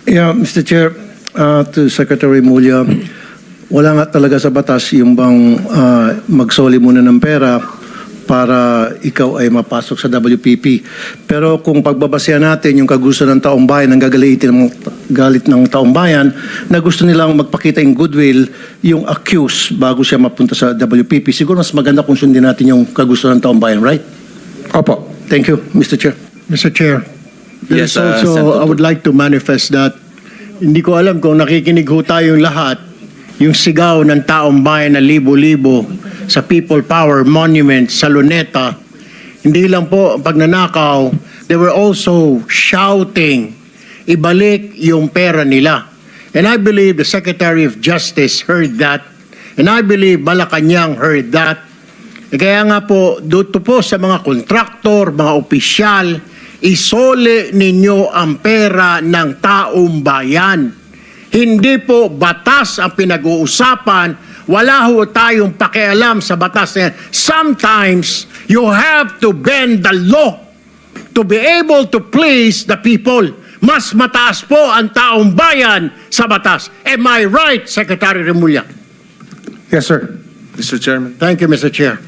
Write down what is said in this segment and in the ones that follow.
Yeah, Mr. Chair, to Secretary Mulya, wala nga talaga sa batas yung bang magsoli muna ng pera para ikaw ay mapasok sa WPP. Pero kung pagbabasehan natin yung kagusto ng taong bayan, ang galit ng taong bayan, na gusto nilang magpakita yung goodwill, yung accused bago siya mapunta sa WPP, siguro mas maganda kung sundin natin yung kagusto ng taong bayan, right? Opo. Thank you, Mr. Chair. Mr. Chair, Yes, there's also, Senator I would like to manifest that hindi ko alam kung nakikinig ho tayong lahat, yung sigaw ng taong bayan na libo-libo sa People Power Monument sa Luneta, hindi lang po ang pagnanakaw, they were also shouting, ibalik yung pera nila. And I believe the Secretary of Justice heard that, and I believe Malacanang heard that. Kaya nga po, dito po sa mga kontraktor, mga opisyal, isole ninyo ang pera ng taong bayan. Hindi po batas ang pinag-uusapan. Wala ho tayong pakialam sa batas na yan. Sometimes, you have to bend the law to be able to please the people. Mas mataas po ang taong bayan sa batas. Am I right, Secretary Remulla? Yes, sir. Mr. Chairman, Thank you, Mr. Chair.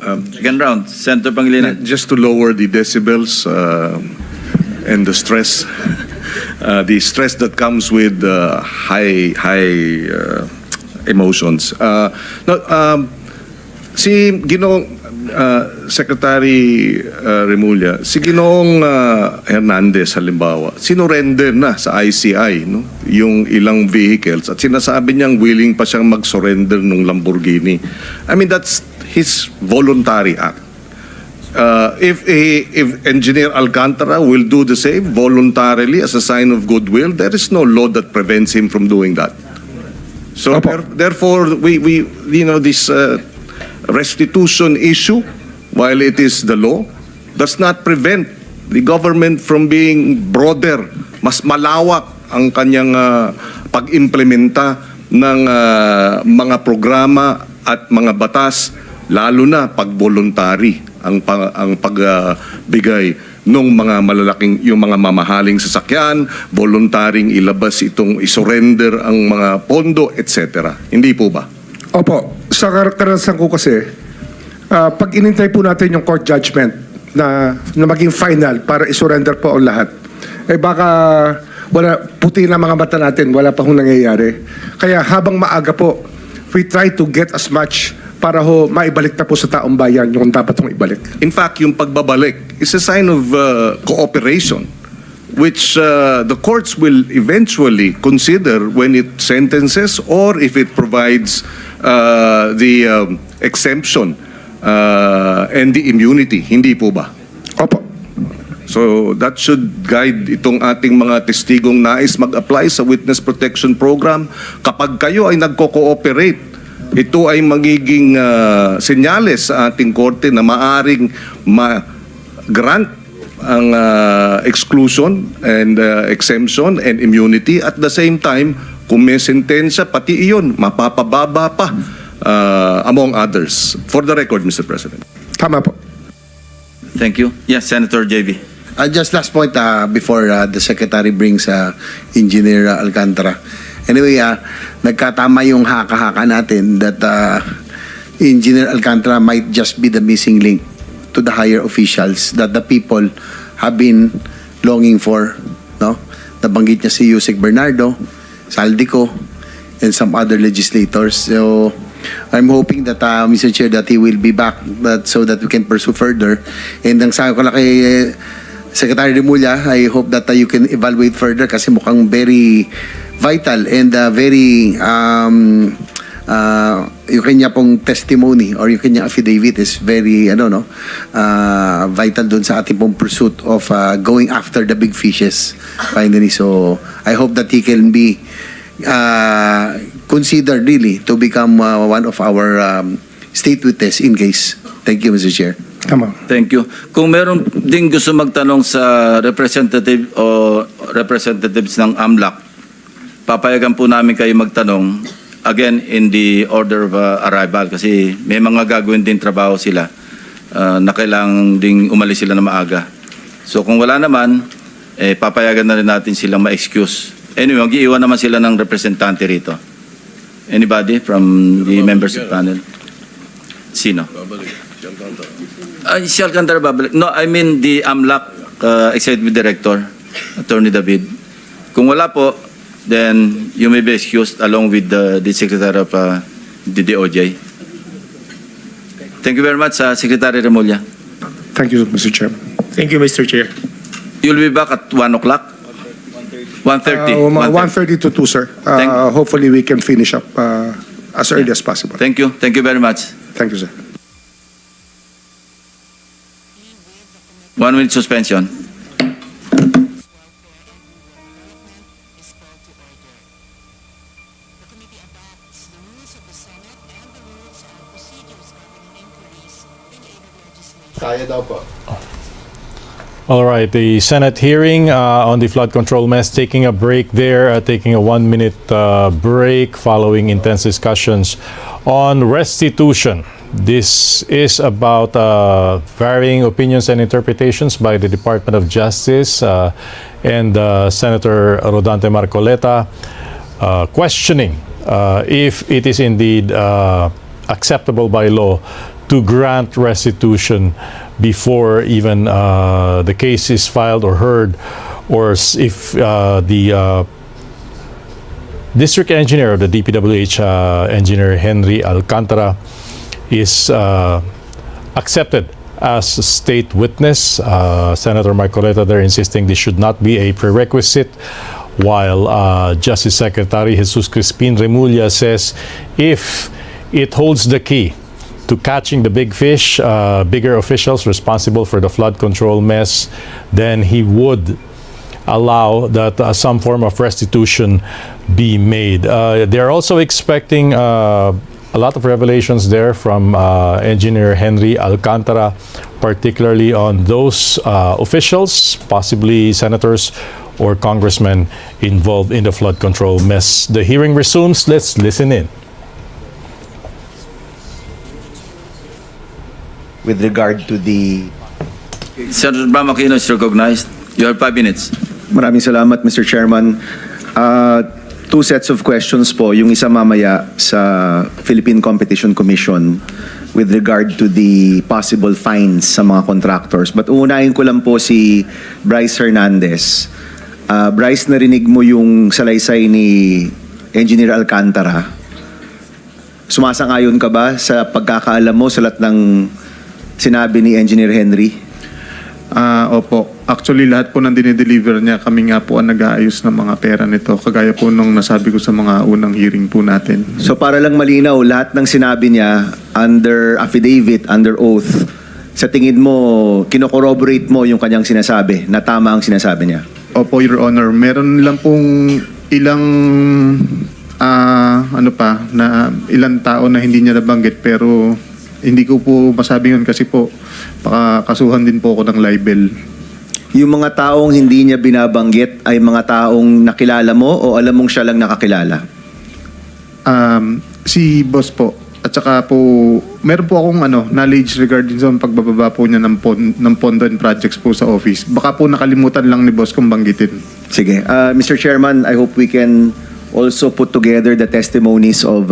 Second round, Senator Pangilinan. just to lower the decibels and the stress, the stress that comes with high emotions. Si Ginoong Secretary Remulla, si Ginoong Hernandez halimbawa, sinurrender na sa ICI no? Yung ilang vehicles at sinasabi niyang willing pa siyang mag-surrender ng Lamborghini. I mean, that's his voluntary act. If Engineer Alcantara will do the same voluntarily as a sign of goodwill, there is no law that prevents him from doing that. So therefore, we this restitution issue, while it is the law, does not prevent the government from being broader, mas malawak ang kanyang pag-implementa ng mga programa at mga batas, lalo na pag voluntary ang pagbigay ng mga malalaking, yung mga mamahaling sasakyan, voluntaring ilabas itong isurrender ang mga pondo, etc. Hindi po ba? Opo. Sa karanasan ko kasi, pag inintay po natin yung court judgment na maging final para isurrender po ang lahat, eh baka wala, puti na mga mata natin, wala pa hong nangyayari. Kaya habang maaga po, we try to get as much para ho maibalik na po sa taong bayan yung dapat hong ibalik. In fact, yung pagbabalik is a sign of cooperation, which the courts will eventually consider when it sentences or if it provides the exemption and the immunity. Hindi po ba? Opo. So that should guide itong ating mga testigong nais mag-apply sa Witness Protection Program. Kapag kayo ay nagko-cooperate, ito ay magiging senyales sa ating korte na maaring ma-grant ang exclusion and exemption and immunity. At the same time, kung may sentensya, pati iyon, mapapababa pa among others. For the record, Mr. President. Tama po. Thank you. Yes, Senator JV. Just last point before the Secretary brings Engineer Alcantara. Anyway, nagkatama yung haka-haka natin that Engineer Alcantara might just be the missing link to the higher officials that the people have been longing for. No? Nabanggit niya si Yusek Bernardo, Saldico, and some other legislators. So, I'm hoping that, Mr. Chair, that he will be back so that we can pursue further. And ang sabi ko lang kay Secretary Remulla, I hope that you can evaluate further kasi mukhang very vital and very yung kanya pong testimony or yung kanya affidavit is very vital dun sa ating pong pursuit of going after the big fishes finally. So I hope that he can be considered really to become one of our state witness in case. Thank you, Mr. Chair. Tama. Thank you. Kung meron din gusto magtanong sa representative o representatives ng AMLAC, papayagan po namin kayo magtanong again in the order of arrival kasi may mga gagawin din trabaho sila na kailangan ding umalis sila na maaga. So kung wala naman, papayagan na rin natin silang ma-excuse. Anyway, mag-iiwan naman sila ng representante rito. Anybody from the members of panel? Sino? Si Alcantara babalik. No, I mean the AMLAC Executive Director, Attorney David. Kung wala po, then you may be excused along with the Secretary of the DOJ. Thank you very much, Secretary Remulla. Thank you, Mr. Chairman. Thank you, Mr. Chair. You'll be back at 1 o'clock? 1:30. 1:30 to 2, sir. Hopefully we can finish up as early as possible. Thank you. Thank you very much. Thank you, sir. 1 minute suspension. All right, the Senate hearing on the flood control mess taking a break there, taking a 1-minute break following intense discussions on restitution. This is about varying opinions and interpretations by the Department of Justice and Senator Rodante Marcoleta questioning if it is indeed acceptable by law to grant restitution before even the case is filed or heard, or if the district engineer of the DPWH, Engineer Henry Alcantara, is accepted as a state witness. Senator Marcoleta there insisting this should not be a prerequisite, while Justice Secretary Jesus Crispin Remulla says if it holds the key to catching the big fish, bigger officials responsible for the flood control mess, then he would allow that some form of restitution be made. They're also expecting a lot of revelations there from Engineer Henry Alcantara, particularly on those officials, possibly senators or congressmen involved in the flood control mess. The hearing resumes. Let's listen in. With regard to the... Senator Bram Aquino is recognized. You have 5 minutes. Maraming salamat, Mr. Chairman. Two sets of questions po. Yung isa mamaya sa Philippine Competition Commission with regard to the possible fines sa mga contractors. But uunahin ko lang po si Bryce Hernandez. Bryce, narinig mo yung salaysay ni Engineer Alcantara. Sumasang-ayon ka ba sa pagkakaalam mo sa lahat ng sinabi ni Engineer Henry? Opo. Actually, lahat po ng dinideliver niya, kami nga po ang nag-aayos ng mga pera nito. Kagaya po nung nasabi ko sa mga unang hearing po natin. So para lang malinaw, lahat ng sinabi niya under affidavit, under oath, sa tingin mo, kinocorroborate mo yung kanyang sinasabi, na tama ang sinasabi niya? Opo, Your Honor. Meron lang pong ilang ilang tao na hindi niya nabanggit, pero hindi ko po masabi yun kasi po baka kasuhan din po ako ng libel. Yung mga taong hindi niya binabanggit ay mga taong nakilala mo o alam mong siya lang nakakilala? Si boss po. At saka po, meron po akong knowledge regarding sa pagbababa po niya ng pondo and projects po sa office. Baka po nakalimutan lang ni boss kung banggitin. Sige. Mr. Chairman, I hope we can also put together the testimonies of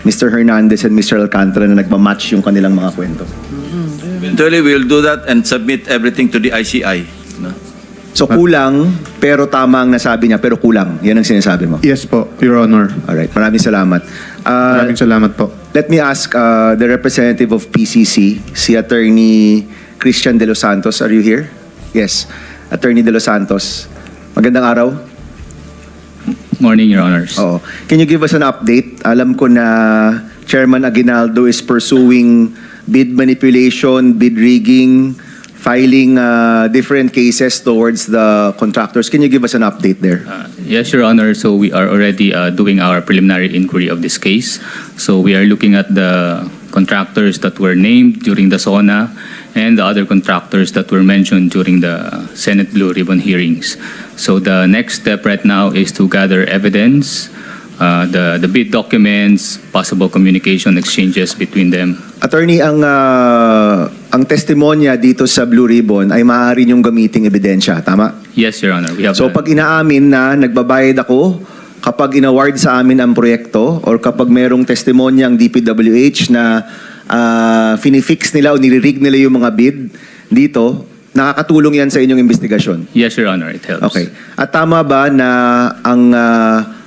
Mr. Hernandez and Mr. Alcantara na nagmamatch yung kanilang mga kwento. Eventually, we'll do that and submit everything to the ICI. No? So kulang, pero tama ang nasabi niya, pero kulang. Yan ang sinasabi mo. Yes po, Your Honor. Alright, maraming salamat. Maraming salamat po. Let me ask the representative of PCC, si Attorney Christian De Los Santos. Are you here? Yes. Attorney De Los Santos. Magandang araw. Morning, Your Honors. Oo. Can you give us an update? Alam ko na Chairman Aguinaldo is pursuing bid manipulation, bid rigging, filing different cases towards the contractors. Can you give us an update there? Yes, Your Honor. So we are already doing our preliminary inquiry of this case. So we are looking at the contractors that were named during the SONA and the other contractors that were mentioned during the Senate Blue Ribbon hearings. So the next step right now is to gather evidence, the bid documents, possible communication exchanges between them. Attorney, ang ang testimonya dito sa Blue Ribbon ay maaari niyong gamiting ebidensya, tama? Yes, Your Honor. We have So pag inaamin na nagbabayad ako, kapag inaward sa amin ang proyekto, or kapag merong testimonya ang DPWH na finifix nila o niririg nila yung mga bid dito, nakakatulong yan sa inyong investigasyon? Yes, Your Honor. It helps. Okay. At tama ba na ang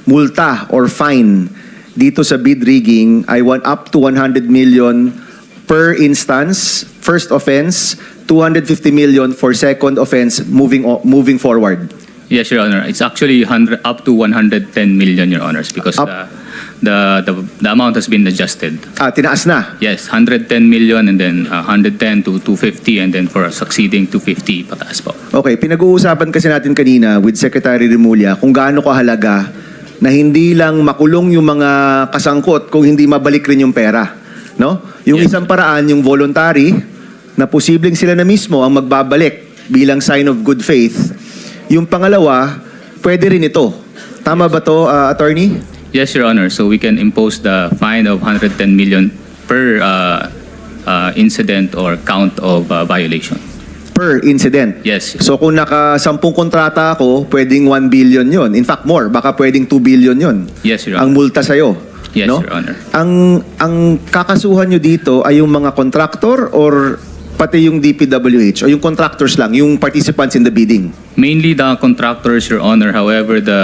multa or fine dito sa bid rigging ay up to 100 million per instance, first offense, 250 million for second offense moving forward? Yes, Your Honor. It's actually up to 110 million, Your Honors, because the amount has been adjusted. Tinaas na. Yes, 110 million and then 110 to 250 and then for succeeding 250 pataas po. Okay, pinag-uusapan kasi natin kanina with Secretary Remulla kung gaano kahalaga na hindi lang makulong yung mga kasangkot kung hindi mabalik rin yung pera. No? Yung Yes. isang paraan, yung voluntary, na posibleng sila na mismo ang magbabalik bilang sign of good faith. Yung pangalawa, pwede rin ito. Tama ba to, attorney? Yes, Your Honor. So we can impose the fine of 110 million per incident or count of violation. Per incident. Yes. So kung naka-10 kontrata ako, pwedeng 1 billion yon. In fact, more. Baka pwedeng 2 billion yon. Yes, Your Ang Honor. multa sa'yo. Yes, no? Your Honor. Ang kakasuhan nyo dito ay yung mga contractor or pati yung DPWH o yung contractors lang, yung participants in the bidding? Mainly the contractors, Your Honor. However, the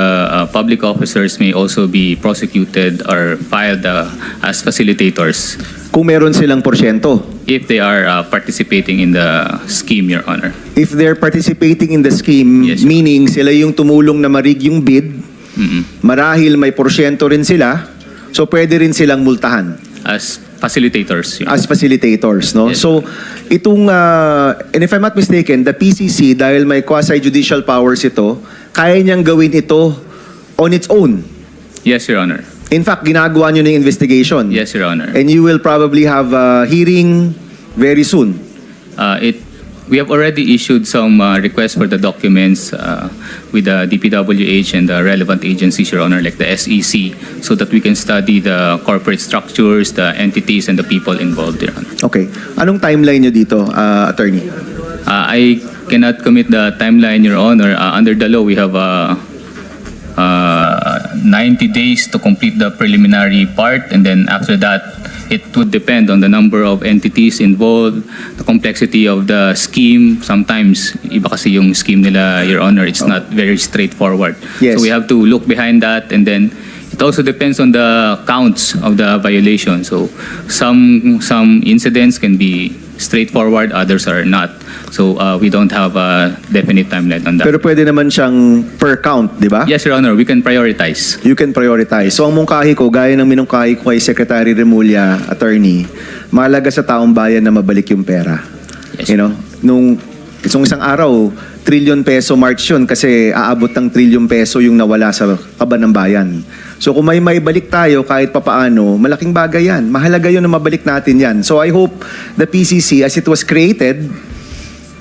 public officers may also be prosecuted or filed as facilitators Kung meron silang porsyento. if they are participating in the scheme, Your Honor. If they're participating in the scheme, Yes, Your meaning sila yung tumulong na marig yung bid, Mhm. marahil may porsyento rin sila, so pwede rin silang multahan As facilitators, Your as facilitators, no? Yes. So itong and if I'm not mistaken, the PCC, dahil may quasi-judicial powers ito, kaya niyang gawin ito on its own. Yes, Your Honor. In fact, ginagawa niyo na yung investigation. Yes, Your Honor. And you will probably have a hearing very soon. We have already issued some requests for the documents with the DPWH and the relevant agencies, Your Honor, like the SEC, so that we can study the corporate structures, the entities, and the people involved, Your Honor. Okay. Anong timeline niyo dito, attorney? I cannot commit the timeline, Your Honor. Under the law, we have 90 days to complete the preliminary part, and then after that, it would depend on the number of entities involved, the complexity of the scheme. Sometimes, iba kasi yung scheme nila, Your Honor, it's not very straightforward. Yes. So we have to look behind that, and then it also depends on the counts of the violation. So some incidents can be straightforward, others are not. So we don't have a definite timeline on that. Pero pwede naman siyang per count, di ba? Yes, Your Honor, we can prioritize. You can prioritize. So ang mungkahi ko, gaya ng minungkahi ko kay Secretary Remulla, attorney, mahalaga sa taong bayan na mabalik yung pera. Yes. You know, nung isang araw, trillion peso march yun kasi aabot ng trillion peso yung nawala sa kaban ng bayan. So kung may maibalik tayo kahit papaano, malaking bagay yan. Mahalaga yun na mabalik natin yan. So I hope the PCC, as it was created,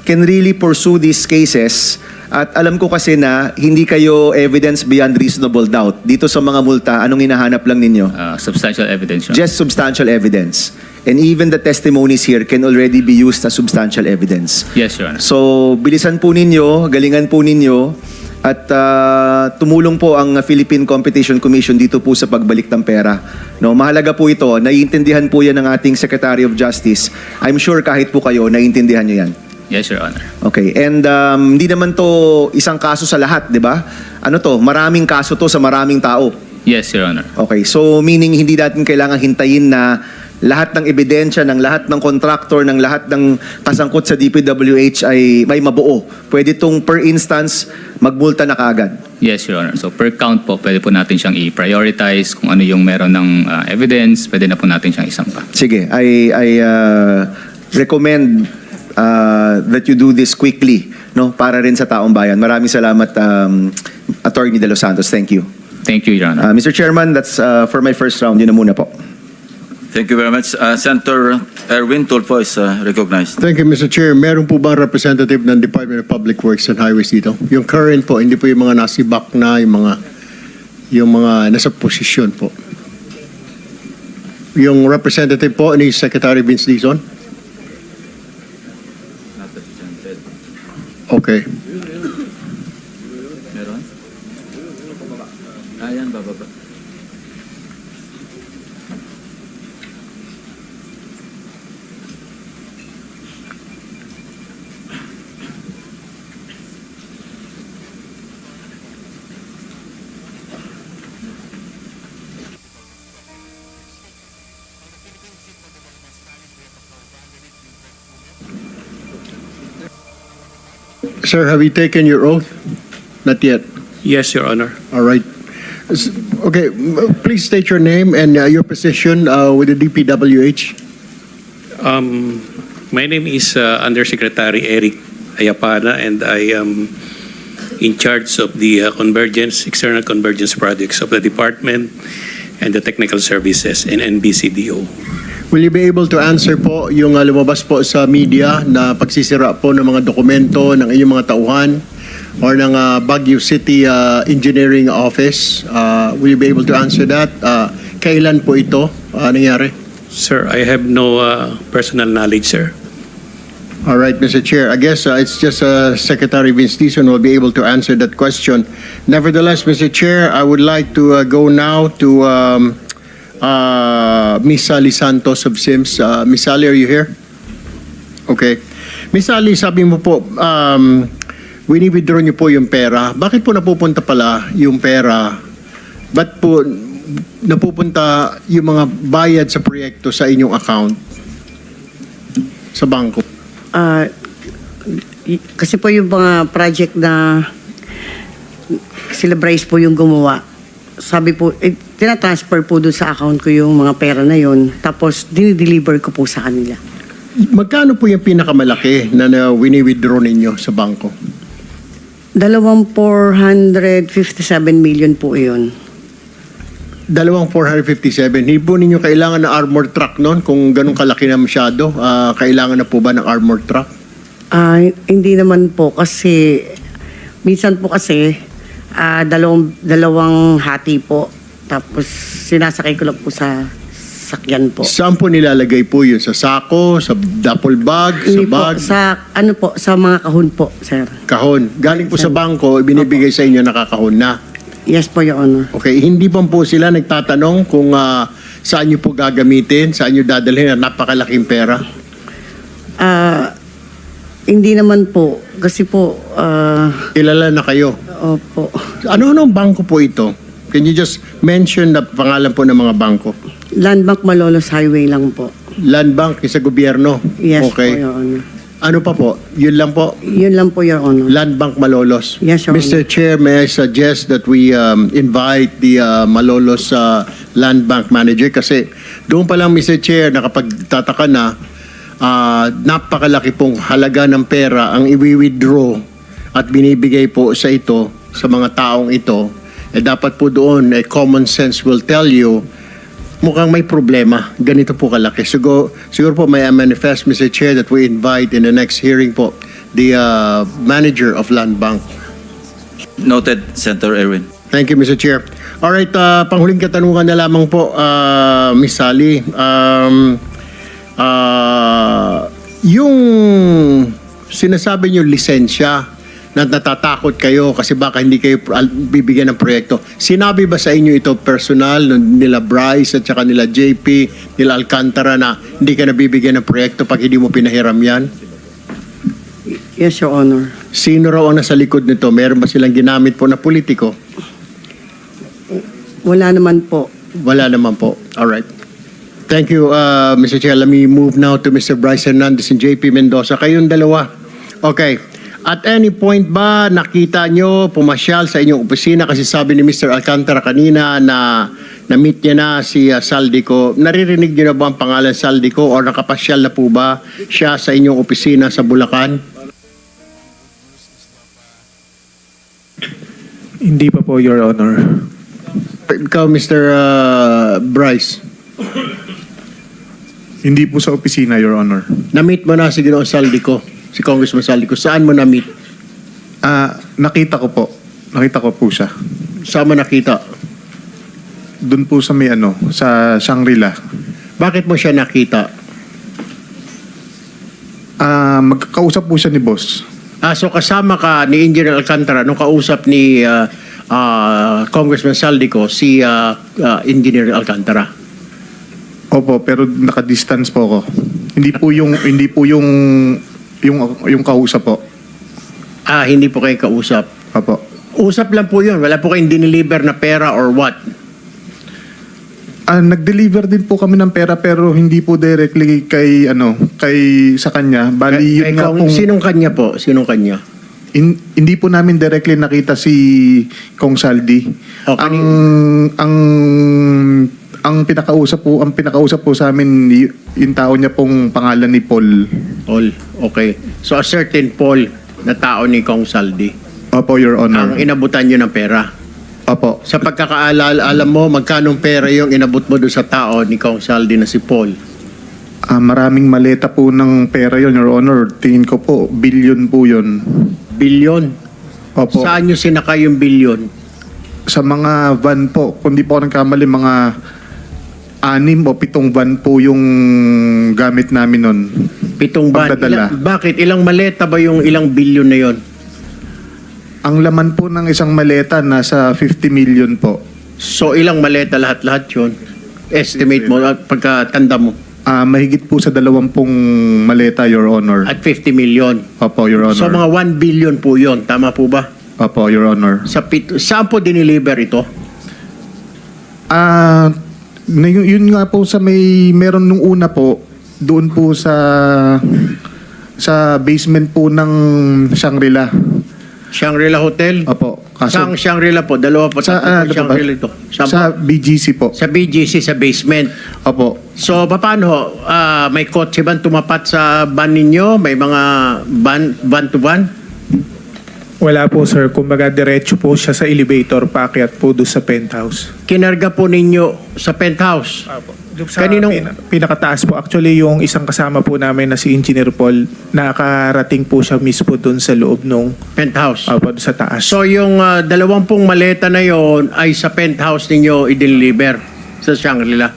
can really pursue these cases. At alam ko kasi na hindi kayo evidence beyond reasonable doubt. Dito sa mga multa, anong hinahanap lang ninyo? Substantial evidence, Your Honor. Just substantial evidence. And even the testimonies here can already be used as substantial evidence. Yes, Your Honor. So, bilisan po ninyo, galingan po ninyo, at tumulong po ang Philippine Competition Commission dito po sa pagbalik ng pera. No, mahalaga po ito. Naiintindihan po yan ng ating Secretary of Justice. I'm sure kahit po kayo, naiintindihan nyo yan. Yes, Your Honor. Okay, and hindi naman to isang kaso sa lahat, di ba? Ano to, maraming kaso to sa maraming tao. Yes, Your Honor. Okay, so meaning hindi natin kailangan hintayin na lahat ng ebidensya, ng lahat ng contractor, ng lahat ng kasangkot sa DPWH ay may mabuo. Pwede itong per instance, magmulta na kaagad. Yes, Your Honor. So per count po, pwede po natin siyang i-prioritize. Kung ano yung meron ng evidence, pwede na po natin siyang isampa. Sige, I recommend that you do this quickly, no, para rin sa taong bayan. Maraming salamat, Attorney De Los Santos. Thank you. Thank you, Your Honor. Mr. Chairman, that's for my first round. Yun na muna po. Thank you very much. Senator Erwin Tulfo is recognized. Thank you, Mr. Chair. Meron po ba representative ng Department of Public Works and Highways dito? Yung current po, hindi po yung mga nasibak na, yung mga nasa posisyon po. Yung representative po ni Secretary Vince Dizon? Okay. Meron? Ayan, bababa. Sir, have you taken your oath? Not yet. Yes, Your Honor. All right. Okay, please state your name and your position with the DPWH. My name is Undersecretary Eric Ayapana, and I am in charge of the external convergence projects of the department and the technical services in NBCDO. Will you be able to answer po yung lumabas po sa media na pagsisira po ng mga dokumento ng inyong mga tauhan or ng Baguio City Engineering Office? Will you be able to answer that? Kailan po ito nangyari? Sir, I have no personal knowledge, sir. All right, Mr. Chair. I guess it's just Secretary Vince Dizon will be able to answer that question. Nevertheless, Mr. Chair, I would like to go now to Miss Sally Santos of SIMS. Miss Sally, are you here? Okay. Miss Sally, sabi mo po, wini-withdraw niyo po yung pera. Bakit po napupunta pala yung pera? Ba't po napupunta yung mga bayad sa proyekto sa inyong account? Sa bangko? Kasi po yung mga project na sila Bryce po yung gumawa, sabi po, tinatransfer po doon sa account ko yung mga pera na yon, tapos dinideliver ko po sa kanila. Magkano po yung pinakamalaki na wini-withdraw ninyo sa bangko? 457 million po yun. 457. Hindi po ninyo kailangan ng armor truck noon kung ganun kalaki na masyado. Kailangan na po ba ng armor truck? Hindi naman po kasi minsan po kasi dalawang hati po, tapos sinasakay ko lang po sa sakyan po. Saan po nilalagay po yun? Sa sako? Sa duffel bag? Sa Hindi po, bag? sa mga kahon po, sir. Kahon. Galing po sa bangko, binibigay sa inyo nakakahon na. Yes po, Your Honor. Okay, hindi pa po sila nagtatanong kung saan nyo po gagamitin, saan nyo dadalhin na napakalaking pera? Hindi naman po, kasi po, Kilala na kayo. opo. Ano-anong bangko po ito? Can you just mention the pangalan po ng mga bangko? Land Bank Malolos Highway lang po. Land Bank sa gobyerno? Yes Okay. po, Your Honor. Ano pa po? Yun lang po? Yun lang po, Your Honor. Land Bank Malolos. Yes, Your Mr. Honor. Chair, may I suggest that we invite the Malolos Land Bank Manager kasi doon pa lang, Mr. Chair, nakapagtataka na napakalaki pong halaga ng pera ang i-withdraw at binibigay po sa ito, sa mga taong ito. Dapat po doon, common sense will tell you mukhang may problema. Ganito po kalaki. Siguro po may manifest, Mr. Chair, that we invite in the next hearing po the manager of Land Bank. Noted, Senator Erwin. Thank you, Mr. Chair. Alright, panghuling katanungan na lamang po, Miss Sally. Yung sinasabi niyo lisensya, na natatakot kayo kasi baka hindi kayo bibigyan ng proyekto. Sinabi ba sa inyo ito personal nila Bryce at saka nila JP, nila Alcantara na hindi ka nabibigyan ng proyekto pag hindi mo pinahiram yan? Yes, Your Honor. Sino raw ang nasa likod nito? Meron ba silang ginamit po na politiko? Wala naman po. Wala naman po. Alright. Thank you, Mr. Chair. Let me move now to Mr. Bryce Hernandez and JP Mendoza. Kayong dalawa. Okay. At any point ba nakita nyo pumasyal sa inyong opisina kasi sabi ni Mr. Alcantara kanina na na-meet niya na si Saldico. Naririnig niyo na ba ang pangalan Saldico o nakapasyal na po ba siya sa inyong opisina sa Bulacan? Hindi pa po, Your Honor. Ikaw, Mr. Bryce, Hindi po sa opisina, Your Honor. na-meet mo na si Ginoong Saldico, si Congressman Saldico. Saan mo na-meet? Nakita ko po. Nakita ko po siya. Saan mo nakita? Doon po sa may sa Shangri-La. Bakit mo siya nakita? Magkakausap po siya ni boss. So kasama ka ni Engineer Alcantara nung kausap ni Congressman Saldico si Engineer Alcantara. Opo, pero naka-distance po ako. Hindi po yung kausap po. Hindi po kayo kausap. Opo. Usap lang po yun. Wala po kayong diniliver na pera or what? Nag-deliver din po kami ng pera pero hindi po directly kay sa kanya. Bali yun nga pong, Sinong kanya po? Sinong kanya? hindi po namin directly nakita si Kong Saldi. Okay. Ang pinakausap po sa amin yung tao niya pong pangalan ni Paul. Paul. Okay. So a certain Paul na tao ni Kong Saldi Opo, Your Honor. ang inabutan nyo ng pera. Opo. Sa pagkakaalala, alam mo magkanong pera yung inabot mo doon sa tao ni Kong Saldi na si Paul? Maraming maleta po ng pera yon, Your Honor. Tingin ko po, billion po yun. Bilyon? Opo. Saan nyo sinakay yung bilyon? Sa mga van po, kung di po ako nagkamali, mga 6 o 7 van po yung gamit namin nun. 7 ban. Pagdadala. Bakit? Ilang maleta ba yung ilang bilyon na yon? Ang laman po ng isang maleta nasa 50 million po. So ilang maleta lahat-lahat yun? Estimate mo, pagkatanda mo. Mahigit po sa 20 maleta, Your Honor. At 50 million. Opo, Your Honor. So mga 1 billion po yun. Tama po ba? Opo, Your Honor. Saan po diniliver ito? Yun nga po sa meron nung una po, doon po sa basement po ng Shangri-La. Shangri-La Hotel? Opo. Saan Shangri-La po? Dalawa po. Sa, Tatlo po Shangri-La ito. sa BGC po. Sa BGC, sa basement. Opo. So, paano? May kotse ba tumapat sa van ninyo? May mga van to van? Wala po sir, kumbaga diretso po siya sa elevator, paakyat po doon sa penthouse. Kinarga po ninyo sa penthouse? Doon sa Kaninong- pinakataas po, actually yung isang kasama po namin na si Engineer Paul, nakarating po siya mismo doon sa loob nung Penthouse? doon sa taas. So, yung 20 maleta na yon ay sa penthouse ninyo i-deliver sa Shangri-La?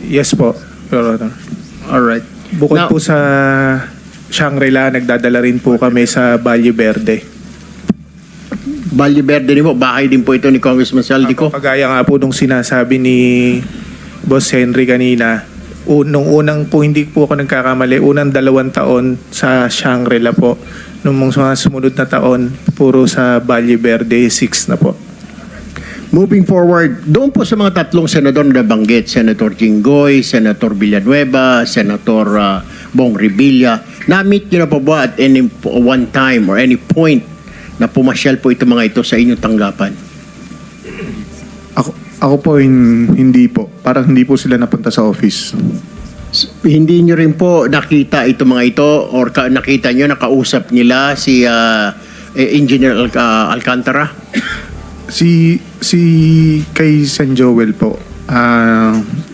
Yes po, Your Honor. Alright. Bukod Now- po sa Shangri-La, nagdadala rin po kami sa Valle Verde. Valle Verde din po, bahay din po ito ni Congressman Saldico. Kagaya nga po nung sinasabi ni Boss Henry kanina, nung unang po, hindi po ako nagkakamali, unang 2 taon sa Shangri-La po. Nung mga sumunod na taon, puro sa Valle Verde, 6 na po. Moving forward, doon po sa mga tatlong senador na nabanggit, Senator Jinggoy, Senator Villanueva, Senator Bong Revilla, na-meet nyo na po ba at any one time or any point na pumasyal po ito mga ito sa inyong tanggapan? Ako po hindi po. Parang hindi po sila napunta sa office. Hindi nyo rin po nakita ito mga ito or nakita nyo, nakausap nila si Engineer Alcantara? Si kay San Joel po,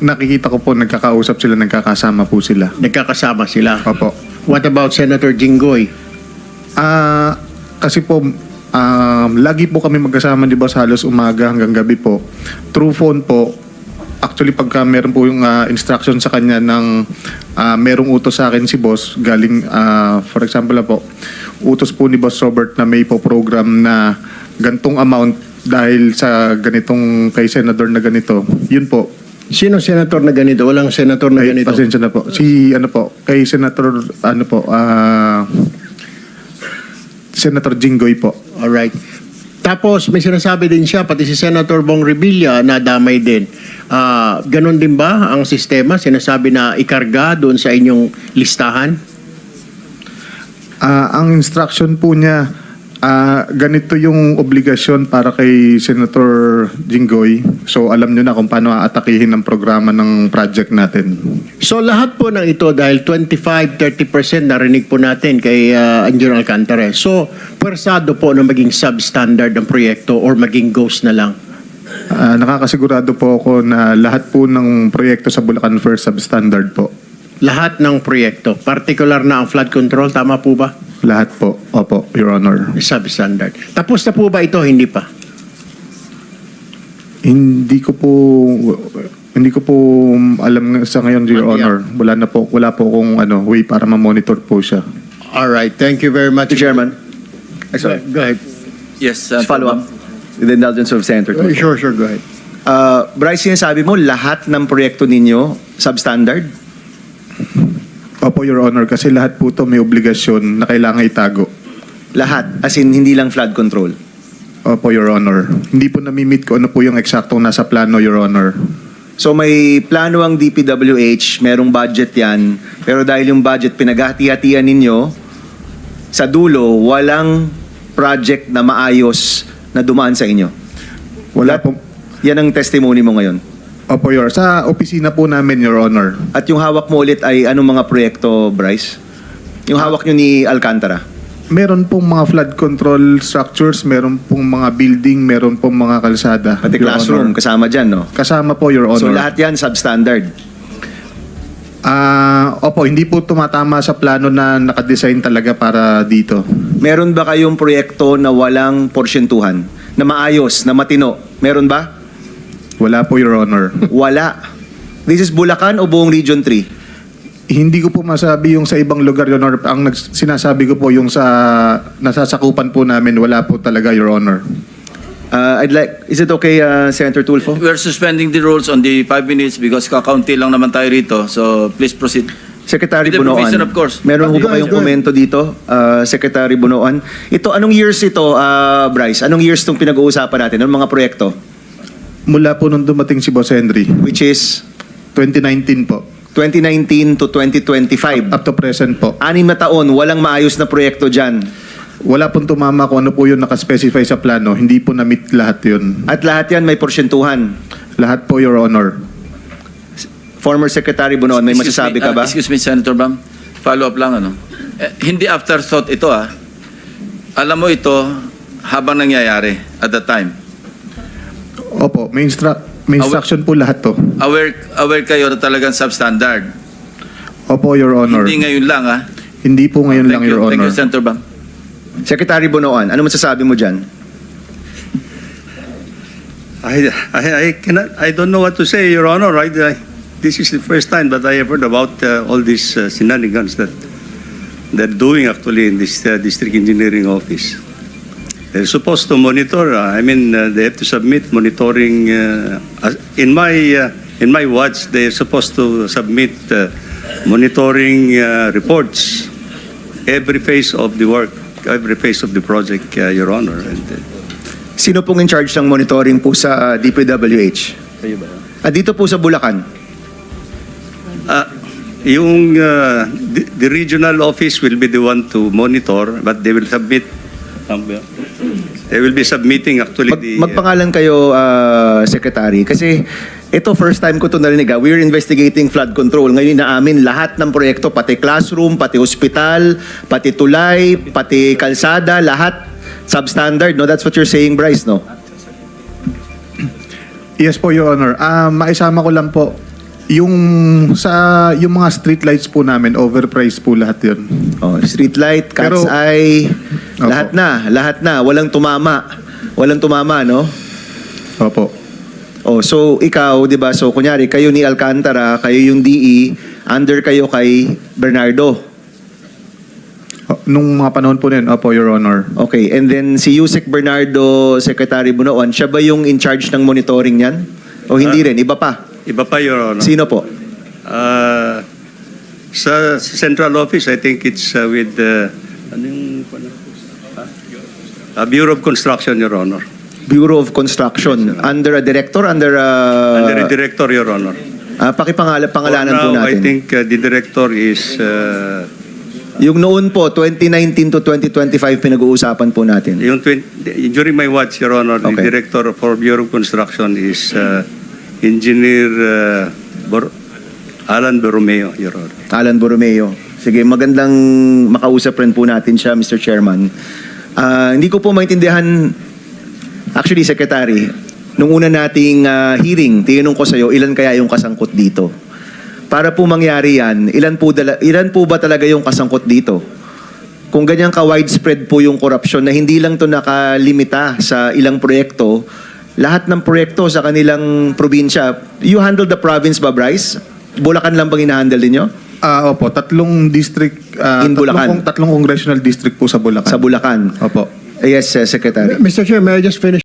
nakikita ko po nagkakausap sila, nagkakasama po sila. Nagkakasama sila? Opo. What about Senator Jinggoy? Kasi po, lagi po kami magkasama, di ba, sa halos umaga hanggang gabi po. Through phone po, actually pagka meron po yung instruction sa kanya ng merong utos sa akin si boss, galing, for example na po, utos po ni Boss Robert na may po program na gantong amount dahil sa ganitong kay senador na ganito. Yun po. Sino senator na ganito? Walang senator na ganito? Pasensya na po. Kay Senator, Senator Jinggoy po. Alright. Tapos may sinasabi din siya, pati si Senator Bong Revilla na damay din. Ganon din ba ang sistema? Sinasabi na ikarga doon sa inyong listahan? Ang instruction po niya, ganito yung obligasyon para kay Senator Jinggoy. So alam nyo na kung paano aatakihin ang programa ng project natin. So lahat po ng ito dahil 25-30% narinig po natin kay Engineer Alcantara. So pwersado po na maging substandard ang proyekto or maging ghost na lang? Nakakasigurado po ako na lahat po ng proyekto sa Bulacan First substandard po. Lahat ng proyekto, particular na ang flood control, tama po ba? Lahat po. Opo, Your Honor. Substandard. Tapos na po ba ito? Hindi pa? Hindi ko po alam sa ngayon, Your Honor. Wala po akong way para ma-monitor po siya. All right, thank you very much. Mr. Chairman. Ay, sorry. Go ahead. Yes, Just follow up. With the indulgence of Senator Tulfo. Sure, go ahead. Bryce, sinasabi mo lahat ng proyekto ninyo substandard? Opo, Your Honor, kasi lahat po ito may obligasyon na kailangan itago. Lahat, as in hindi lang flood control. Opo, Your Honor. Hindi po nami-meet ko ano po yung eksaktong nasa plano, Your Honor. So may plano ang DPWH, merong budget yan, pero dahil yung budget pinaghati-hatian ninyo, sa dulo, walang project na maayos na dumaan sa inyo. Wala po. Yan ang testimony mo ngayon. Opo, Your Honor. Sa opisina po namin, Your Honor. At yung hawak mo ulit ay anong mga proyekto, Bryce? Yung hawak nyo ni Alcantara? Meron pong mga flood control structures, meron pong mga building, meron pong mga kalsada. Pati Your classroom, Honor. kasama dyan, no? Kasama po, Your Honor. So lahat yan substandard. Opo, hindi po tumatama sa plano na nakadesign talaga para dito. Meron ba kayong proyekto na walang porsyentuhan? Na maayos, na matino? Meron ba? Wala po, Your Honor. Wala. This is Bulacan o buong Region 3? Hindi ko po masabi yung sa ibang lugar, Your Honor. Ang sinasabi ko po yung sa nasasakupan po namin, wala po talaga, Your Honor. Is it okay, Senator Tulfo? We're suspending the rules on the 5 minutes because kakaunti lang naman tayo rito. So please proceed. Secretary With the Bunoan, provision, of course. meron ho Go ba ahead, kayong go ahead. komento dito, Secretary Bunoan? Ito, anong years ito, Bryce? Anong years itong pinag-uusapan natin? Anong mga proyekto? Mula po nung dumating si Boss Henry, Which is 2019 po. 2019 to 2025. Up to present po. 6 na taon, walang maayos na proyekto dyan. Wala pong tumama kung ano po yung nakaspecify sa plano. Hindi po na-meet lahat yun. At lahat yan may porsyentuhan. Lahat po, Your Honor. Former Secretary Bunoan, may masasabi ka ba? Excuse me, Senator Bam. Follow up lang, ano? Hindi afterthought ito, ah. Alam mo ito habang nangyayari at the time. Opo, may instruction po lahat to. Aware kayo na talagang substandard. Opo, Your Honor. Hindi ngayon lang, ah. Hindi po ngayon lang, Your Thank Honor. you, Senator Bam. Secretary Bunoan, ano masasabi mo dyan? I don't know what to say, Your Honor. This is the first time that I have heard about all these shenanigans that they're doing actually in this district engineering office. They're supposed to monitor. They have to submit monitoring. In my watch, they're supposed to submit monitoring reports every phase of the work, every phase of the project, Your Honor. Sino pong in charge ng monitoring po sa DPWH? Kayo ba? Dito po sa Bulacan. The regional office will be the one to monitor, but they will submit. They will be submitting actually Magpangalan kayo, Secretary, kasi ito first time ko ito narinig. We're investigating flood control. Ngayon inaamin lahat ng proyekto, pati classroom, pati hospital, pati tulay, pati kalsada, lahat substandard. No, that's what you're saying, Bryce, no? Yes po, Your Honor. Maisama ko lang po, yung mga street lights po namin, overpriced po lahat yun. Oh, street light, cat's Pero- eye, Opo. lahat na, walang tumama. Walang tumama, no? Opo. Oh, so ikaw, 'di ba? So kunyari kayo ni Alcantara, kayo yung DE, under kayo kay Bernardo. Nung mga panahon po din, opo, Your Honor. Okay, and then si Yusek Bernardo, Secretary Bunoan, siya ba yung in charge ng monitoring niyan? O hindi rin, iba pa? Iba pa, Your Honor. Sino po? Sa central office, I think it's with Bureau of Construction, Your Honor. Bureau of Construction. Under a director? Under Under the director, Your Honor. pangalanan po For now, I natin. think the director is Yung noon po, 2019 to 2025, pinag-uusapan po natin. during my watch, Your Honor, the Okay. director for Bureau of Construction is Engineer Alan Borromeo, Your Honor. Alan Borromeo. Sige, magandang makausap rin po natin siya, Mr. Chairman. Hindi ko po maintindihan, actually, Secretary, nung una nating hearing, tinanong ko sa'yo, ilan kaya yung kasangkot dito? Para po mangyari yan, ilan po ba talaga yung kasangkot dito? Kung ganyan ka-widespread po yung korupsyon na hindi lang to nakalimita sa ilang proyekto, lahat ng proyekto sa kanilang probinsya, you handle the province ba, Bryce? Bulacan lang bang hinahandle ninyo? Opo, tatlong district, In Bulacan? tatlong congressional district po sa Bulacan. Sa Bulacan? Opo. Yes, Secretary. Mr. Chair, may I just finish